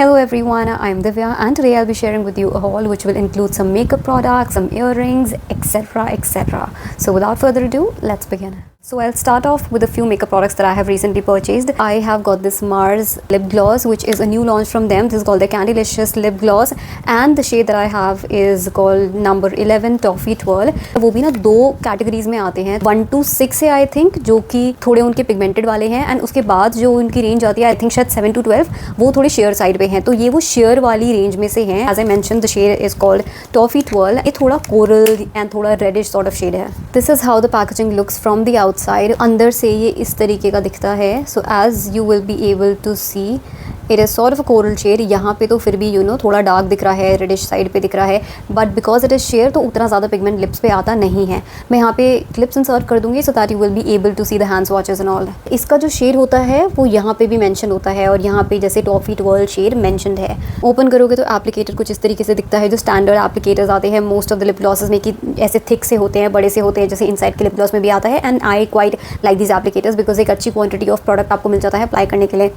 Hello everyone, I'm Divya and today I'll be sharing with you a haul which will include some makeup products, some earrings, etc. So without further ado, let's begin. So I'll start off with a few makeup products that I have recently purchased. I have got this Mars lip gloss which is a new launch from them. This is called the Candylicious lip gloss and the shade that I have is called number 11 Toffee Twirl. वो भी ना दो categories में आते हैं, 1 to 6 है I think, जो कि थोड़े उनके पिगमेंटेड वाले हैं, एंड उसके बाद जो उनकी रेंज आती है आई थिंक शायद 7 to 12 वो थोड़े शेयर साइड पे हैं. तो ये वो शेयर वाली रेंज में से हैं. As I mention the shade is called toffee twirl. ये थोड़ा कोरल एंड थोड़ा रेडिश सॉर्ट ऑफ शेड है. This is how the packaging looks from the outside. अंदर से ये इस तरीके का दिखता है. So as you will be able to see it is sort of coral shade. यहाँ पे तो फिर भी थोड़ा डार्क दिख रहा है, रेडिश साइड पे दिख रहा है, but because it is share तो उतना ज़्यादा पिगमेंट लिप्स पे आता नहीं है. मैं यहाँ पे क्लिप्स इंसर्ट कर दूँगी so that you will be able to see the hand swatches and all. इसका जो शेड होता है वो यहाँ पे भी मेंशन होता है और यहाँ पे जैसे टॉफी ट्विर्ल शेड मेंशनड है. ओपन करोगे तो एप्लीकेटर कुछ इस तरीके से दिखता है, जो स्टैंडर्ड एप्लीकेटर्स आते हैं most of the lip glosses में, कि ऐसे थिक से होते हैं, बड़े से होते हैं, जैसे इनसाइड के लिप ग्लॉस में भी आता है. And I quite like this applicators because एक अच्छी क्वांटिटी ऑफ प्रोडक्ट आपको मिल जाता है अप्लाई करने के लिए.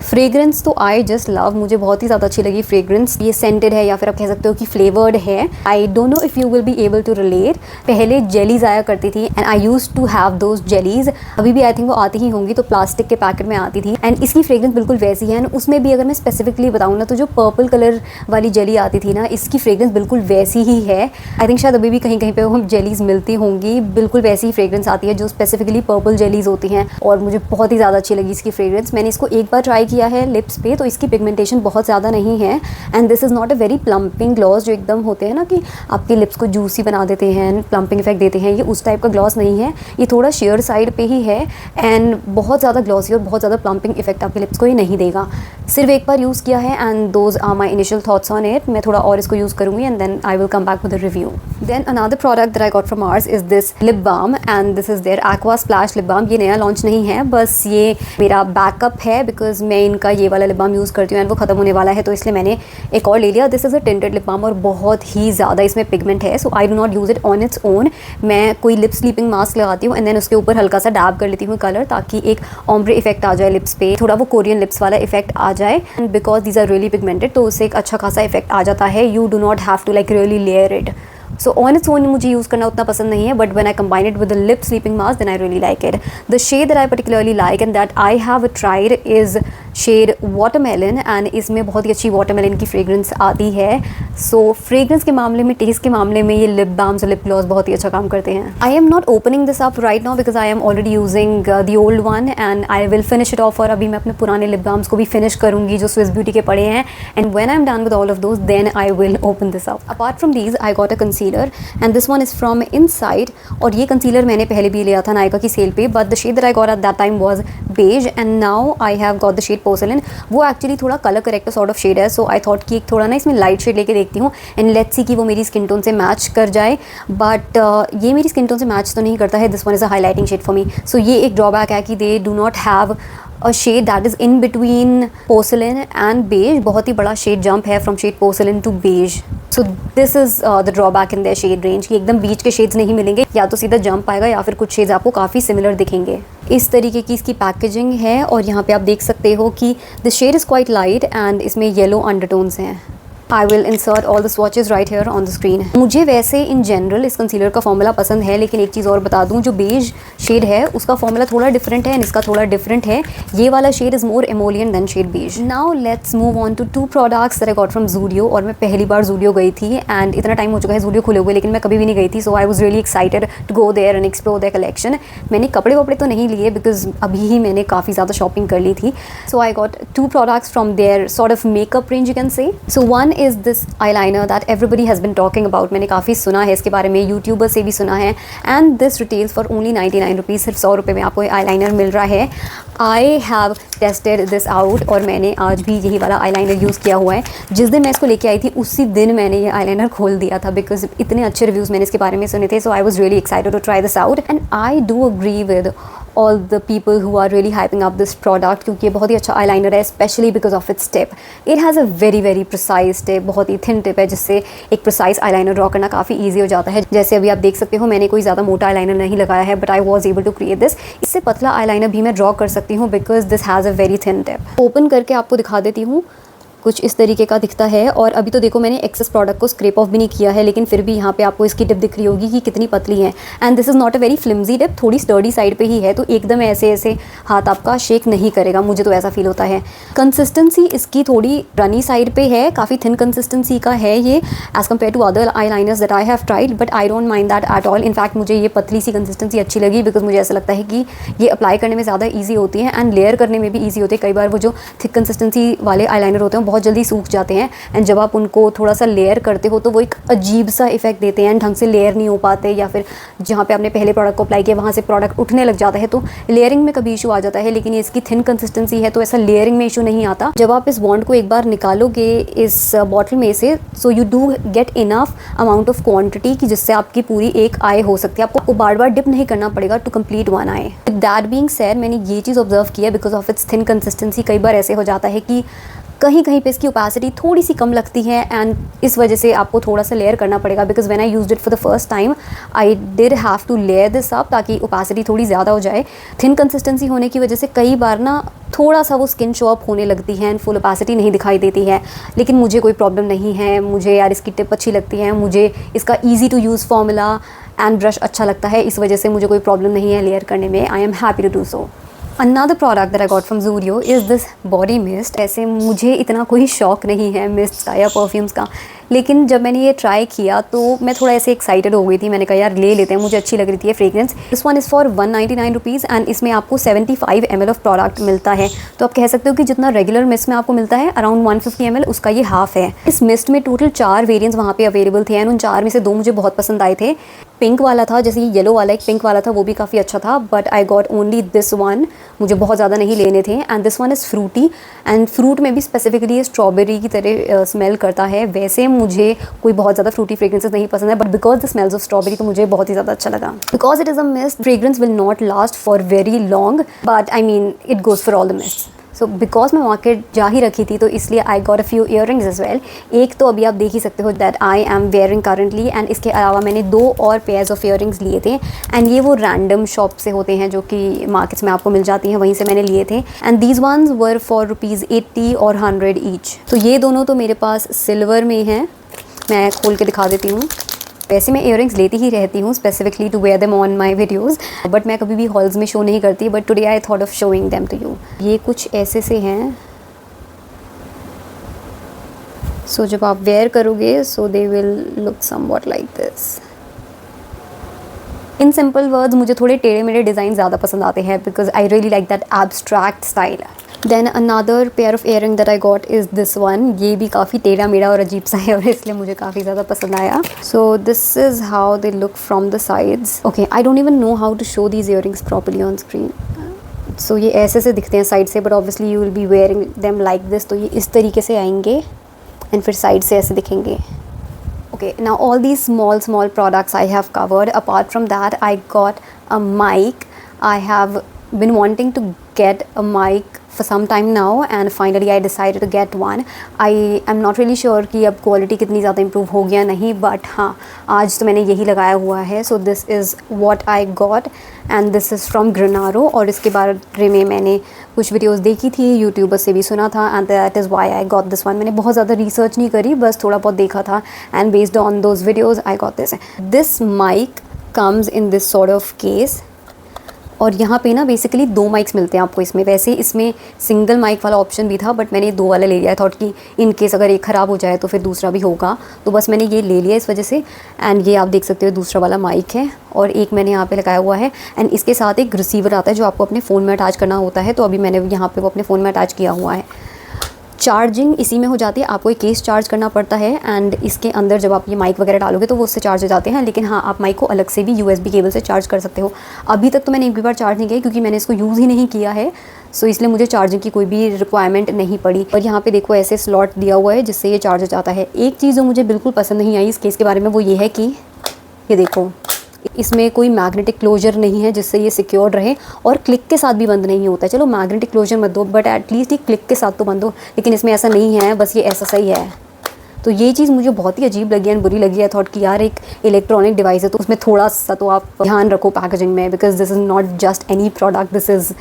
फ्रेग्रेंस तो आई जस्ट लव, मुझे बहुत ही ज़्यादा अच्छी लगी फ्रेग्रेंस. ये सेंटेड है या फिर आप कह सकते हो कि फ्लेवर्ड है. I don't know if you will be able to relate. पहले जेलीज आया करती थी and I use to have those jellies. अभी भी आई थिंक वो आती ही होंगी, तो प्लास्टिक के पैकेट में आती थी. एंड इसकी फ्रेग्रेंस बिल्कुल वैसी है. एंड उसमें भी अगर मैं स्पेसिफिकली बताऊँ ना, तो जो पर्पल कलर वाली जेली आती थी ना, इसकी फ्रेग्रेंस बिल्कुल वैसी ही है. आई थिंक शायद अभी भी कहीं कहीं पे वो जेलीज मिलती होंगी. बिल्कुल वैसी ही फ्रेग्रेंस आती है जो स्पेसिफिकली पर्पल जेलीज होती हैं, और मुझे बहुत ही ज़्यादा अच्छी लगी इसकी फ्रेग्रेंस. मैंने इसको एक बार ट्राई किया है लिप्स पे, तो इसकी पिगमेंटेशन बहुत ज़्यादा नहीं है. And this is not a very plumping gloss, जो एकदम होते हैं ना कि आपके लिप्स को जूसी बना देते हैं, प्लम्पिंग इफेक्ट देते हैं. ये उस टाइप का ग्लॉस नहीं है. ये थोड़ा शेयर साइड पे ही है एंड बहुत ज़्यादा ग्लॉसी और बहुत ज़्यादा प्लम्पिंग इफेक्ट आपके लिप्स को ये नहीं देगा. सिर्फ एक बार यूज़ किया है and those are my initial thoughts on it. मैं थोड़ा और इसको यूज़ करूँगी and then I will come back with a review. Then another product that I got from Mars is this lip balm and this is their aqua splash lip balm. ये नया launch नहीं है, बस ये मेरा backup है because मैं इनका ये वाला लिप बाम यूज़ करती हूँ एंड वो ख़त्म होने वाला है, तो इसलिए मैंने एक और ले लिया. This is a tinted lip balm और बहुत ही ज़्यादा इसमें पिगमेंट है, so I do not use it on it's own. मैं कोई लिप स्लीपिंग मास्क लगाती हूँ एंड देन उसके ऊपर हल्का सा डैब कर लेती हूँ कलर, ताकि एक ऑम्ब्रे इफेक्ट आ जाए लिप्स पे, थोड़ा वो कोरियन लिप्स वाला इफेक्ट आ जाए. And because these are really pigmented, तो उससे एक अच्छा खासा इफेक्ट आ जाता है. You do not have to like really layer it. So on it's own मुझे यूज़ करना उतना पसंद नहीं है, but when I combine it with the lip sleeping mask then I really like it. The shade that I particularly like and that I have tried is shade watermelon and इसमें बहुत ही अच्छी watermelon की fragrance आती है. सो fragrance के मामले में, test के मामले में ये लिप बाम्स और लिप ग्लॉस बहुत ही अच्छा काम करते हैं. आई am not opening this up right now because I am already using the old one and I will finish it of. और अभी मैं अपने पुराने लिप बाम्स को भी फिनिश करूँगी जो स्विस ब्यूटी के पड़े हैं. And when I am done with all of those then I will open this up. Apart from these I got a concealer and this one is from inside. और ये concealer मैंने पहले भी लिया था नायका की सेल पे, but the shade that I got at that time was beige and now I have got the shade porcelain. वो एक्चुअली थोड़ा colour corrector sort of shade है, सो आई थॉट कि एक थोड़ा ना इसमें लाइट शेड लेके देखती हूँ एंड लेट्स सी कि वो मेरी स्किन टोन से मैच कर जाए. बट ये मेरी स्किन टोन से मैच तो नहीं करता है. This one is a highlighting shade for me. So ये एक ड्रॉबैक है कि they do not have a shade that is in between porcelain and beige. बहुत ही बड़ा shade jump है from shade porcelain to beige. So this is the drawback in their shade range कि एकदम बीच के shades नहीं मिलेंगे, या तो सीधा jump आएगा या फिर कुछ shades आपको काफ़ी similar दिखेंगे. इस तरीके की इसकी पैकेजिंग है और यहाँ पे आप देख सकते हो कि the shade is quite light and इसमें yellow undertones हैं. I will insert all the swatches right here on the screen. मुझे वैसे इन जनरल इस कंसीलर का फॉर्मूला पसंद है, लेकिन एक चीज़ और बता दूं, जो बेज शेड है उसका फॉर्मूला थोड़ा डिफरेंट है एंड इसका थोड़ा डिफरेंट है. ये वाला shade is more emollient than shade beige. Now let's move on to 2 products that I got from Zudio. और मैं पहली बार ज़ूडियो गई थी एंड इतना टाइम हो चुका है ज़ूडियो खुले हुए, लेकिन मैं कभी भी नहीं गई थी. So I was really excited to go there and explore their collection. मैंने कपड़े वपड़े तो नहीं लिए बिकॉज अभी ही मैंने काफ़ी ज़्यादा शॉपिंग कर ली थी. So I got 2 products from there sort of makeup range you can say. So one is this eyeliner that everybody has been talking about. मैंने काफ़ी सुना है इसके बारे में, यूट्यूबर से भी सुना है. And this retails for only 99 rupees. सिर्फ 100 रुपये में आपको eyeliner मिल रहा है. I have tested this out और मैंने आज भी यही वाला eyeliner यूज़ किया हुआ है. जिस दिन मैं इसको लेके आई थी उसी दिन मैंने ये eyeliner खोल दिया था बिकॉज इतने अच्छे रिव्यूज़ मैंने इसके बारे में सुने थे. So I was really excited to try this out and I do agree with all the people who are really hyping up this product क्योंकि ये बहुत ही अच्छा eyeliner है, especially because of its tip. It has a very very precise tip, बहुत ही thin tip है जिससे एक precise eyeliner draw करना काफ़ी easy हो जाता है. जैसे अभी आप देख सकते हो मैंने कोई ज़्यादा मोटा eyeliner नहीं लगाया है but I was able to create this. इससे पतला eyeliner भी मैं draw कर सकती हूँ because this has a very thin tip. Open करके आपको दिखा देती हूँ. कुछ इस तरीके का दिखता है। और अभी तो देखो मैंने एक्सेस प्रोडक्ट को स्क्रैप ऑफ भी नहीं किया है, लेकिन फिर भी यहाँ पे आपको इसकी डिप दिख रही होगी कि कितनी पतली है। And this is not a very flimsy dip, थोड़ी स्टर्डी साइड पे ही है, तो एकदम ऐसे ऐसे हाथ आपका शेक नहीं करेगा, मुझे तो ऐसा फील होता है। कंसिस्टेंसी इसकी थोड़ी रनी साइड पे है, काफ़ी थिन कंसिस्टेंसी का है ये as compare to other eye liners that I have tried, but I don't mind that at all. In fact मुझे ये पतली सी कंसिस्टेंसी अच्छी लगी, बिकॉज मुझे ऐसा लगता है कि ये अप्लाई करने में ज़्यादा ईजी होती है एंड लेयर करने में भी ईजी होती है। कई बार वो जो थिक कंसिस्टेंसी वाले आईलाइनर होते हैं बहुत जल्दी सूख जाते हैं, एंड जब आप उनको थोड़ा सा लेयर करते हो तो वो एक अजीब सा इफेक्ट देते हैं, ढंग से लेयर नहीं हो पाते, या फिर जहाँ पे आपने पहले प्रोडक्ट को अप्लाई किया वहाँ से प्रोडक्ट उठने लग जाता है, तो लेयरिंग में कभी इशू आ जाता है। लेकिन ये इसकी थिन कंसिस्टेंसी है तो ऐसा लेयरिंग में इशू नहीं आता। जब आप इस बॉन्ड को एक बार निकालोगे इस बॉटल में से, so you do get enough amount of quantity कि जिससे आपकी पूरी एक आई हो सकती है, आपको बार बार डिप नहीं करना पड़ेगा to complete one eye. That being said, मैंने ये चीज़ ऑब्जर्व किया because of its thin consistency. कई बार ऐसे हो जाता है कि कहीं कहीं पे इसकी ओपेसिटी थोड़ी सी कम लगती है, एंड इस वजह से आपको थोड़ा सा लेयर करना पड़ेगा। Because when I used it for the first time I did have to layer this up ताकि ओपेसिटी थोड़ी ज़्यादा हो जाए। थिन कंसिस्टेंसी होने की वजह से कई बार ना थोड़ा सा वो स्किन शो अप होने लगती है एंड फुल ओपेसिटी नहीं दिखाई देती है, लेकिन मुझे कोई प्रॉब्लम नहीं है। मुझे यार इसकी टिप अच्छी लगती है, मुझे इसका easy to use formula and brush अच्छा लगता है, इस वजह से मुझे कोई प्रॉब्लम नहीं है लेयर करने में। I am happy to do so. Another product that I got from Zudio is this body mist। ऐसे मुझे इतना कोई शौक नहीं है मिस्ट का या परफ्यूम्स का, लेकिन जब मैंने ये ट्राई किया तो मैं थोड़ा ऐसे एक्साइटेड हो गई थी। मैंने कहा यार ले लेते हैं, मुझे अच्छी लग रही थी ये fragrance. This one is for 199 rupees and इसमें आपको 75 ml ऑफ प्रोडक्ट मिलता है। तो आप कह सकते हो कि जितना रेगुलर मिस्ट में आपको मिलता है अराउंड 150 ml, उसका ये हाफ है। इस मिस्ट में टोटल 4 वेरिएंट्स वहाँ पे अवेलेबल थे एंड उन 4 में से 2 मुझे बहुत पसंद आए थे। पिंक वाला था, जैसे ये येलो वाला एक पिंक वाला था, वो भी काफ़ी अच्छा था, but I got only this one. मुझे बहुत ज़्यादा नहीं लेने थे। And this one is fruity, and fruit में भी स्पेसिफिकली स्ट्रॉबेरी की तरह स्मेल करता है। वैसे मुझे कोई बहुत ज़्यादा फ्रूटी फ्रेग्रेंसेस नहीं पसंद है, but because the smells of strawberry तो मुझे बहुत ही ज़्यादा अच्छा लगा। Because it is a mist, fragrance will not last for very long, but I mean it goes for all the mist. So because मैं मार्केट जा ही रखी थी तो इसलिए I got a few earrings as well. एक तो अभी आप देख ही सकते हो that I am wearing currently, and इसके अलावा मैंने 2 और पेयर्स ऑफ ईयररिंग्स लिए थे, एंड ये वो रैंडम शॉप से होते हैं जो कि मार्केट्स में आपको मिल जाती हैं, वहीं से मैंने लिए थे। And these ones were for ₹80 और 100 ईच। तो ये दोनों तो मेरे पास सिल्वर में हैं, मैं खोल के दिखा देती हूँ। वैसे मैं ईयररिंग्स लेती ही रहती हूँ specifically to wear them on my videos, but मैं कभी भी हॉल्स में शो नहीं करती, but today I thought of showing them to you. ये कुछ ऐसे से हैं, सो जब आप वेयर करोगे so they will look somewhat like this. In simple words, मुझे थोड़े टेढ़े मेढ़े डिज़ाइन ज़्यादा पसंद आते हैं because I really like that abstract style. Then another pair of earring that I got is this one. ये भी काफ़ी टेढ़ा मेढ़ा और अजीब सा है और इसलिए मुझे काफ़ी ज़्यादा पसंद आया। So this is how they look from the sides. Okay, I don't even know how to show these earrings properly on screen. So ये ऐसे से दिखते हैं साइड से, but obviously you will be wearing them like this. तो ये इस तरीके से आएंगे एंड फिर साइड से ऐसे दिखेंगे। Okay, now all these small products I have covered. Apart from that, I got a mic. I have been wanting to get a mic for some time now and finally I decided to get one. I am not really sure कि अब quality कितनी ज़्यादा improve हो गया नहीं, but हाँ आज तो मैंने यही लगाया हुआ है। सो this is what I got and this is from Granaro। और इसके बारे में मैंने कुछ वीडियोस देखी थी, यूट्यूबर से भी सुना था, and that is why I got this one. मैंने बहुत ज़्यादा रिसर्च नहीं करी, बस थोड़ा बहुत देखा था and based on those videos I got this. This mic comes in this sort of case, और यहाँ पे ना बेसिकली 2 माइक्स मिलते हैं आपको इसमें। वैसे इसमें सिंगल माइक वाला ऑप्शन भी था, बट मैंने 2 वाला ले लिया। थॉट कि इन केस अगर एक ख़राब हो जाए तो फिर दूसरा भी होगा, तो बस मैंने ये ले लिया इस वजह से। एंड ये आप देख सकते हो दूसरा वाला माइक है और एक मैंने यहाँ पे लगाया हुआ है, एंड इसके साथ एक रिसीवर आता है जो आपको अपने फ़ोन में अटैच करना होता है। तो अभी मैंने यहाँ पर वो अपने फ़ोन में अटैच किया हुआ है। चार्जिंग इसी में हो जाती है, आपको एक केस चार्ज करना पड़ता है एंड इसके अंदर जब आप ये माइक वगैरह डालोगे तो वो उससे चार्ज हो जाते हैं। लेकिन हाँ, आप माइक को अलग से भी USB केबल से चार्ज कर सकते हो। अभी तक तो मैंने एक भी बार चार्ज नहीं किया क्योंकि मैंने इसको यूज़ ही नहीं किया है, सो इसलिए मुझे चार्जिंग की कोई भी रिक्वायरमेंट नहीं पड़ी। और यहाँ पे देखो ऐसे स्लॉट दिया हुआ है जिससे ये चार्ज हो जाता है। एक चीज़ जो मुझे बिल्कुल पसंद नहीं आई इस केस के बारे में वो ये है कि ये देखो इसमें कोई मैग्नेटिक क्लोजर नहीं है जिससे ये सिक्योर रहे, और क्लिक के साथ भी बंद नहीं होता है। चलो मैग्नेटिक क्लोजर मत दो, बट एटलीस्ट ये क्लिक के साथ तो बंद हो, लेकिन इसमें ऐसा नहीं है, बस ये ऐसा सही है। तो ये चीज़ मुझे बहुत ही अजीब लगी एंड बुरी लगी। आई थॉट कि यार एक इलेक्ट्रॉनिक डिवाइस है तो उसमें थोड़ा सा तो आप ध्यान रखो पैकेजिंग में, because this is not just any product, this is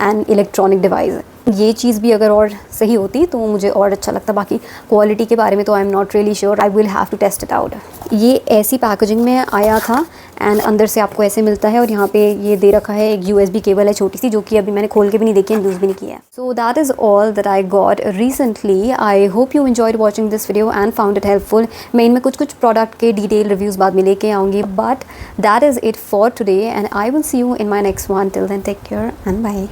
an electronic device. ये चीज़ भी अगर और सही होती तो मुझे और अच्छा लगता। बाकी क्वालिटी के बारे में तो I am not really sure, I will have to test it out. ये ऐसी पैकेजिंग में आया था एंड अंदर से आपको ऐसे मिलता है और यहाँ पे ये दे रखा है एक USB केबल है छोटी सी, जो कि अभी मैंने खोल के भी नहीं देखी, यूज़ भी नहीं किया है। So that is all that I got recently. I hope you enjoyed watching this video and found it helpful. मैं इनमें कुछ प्रोडक्ट के डिटेल रिव्यूज़ बाद में लेके आऊँगी, but that is it for today and I will see you in my next one. Till then take care and bye.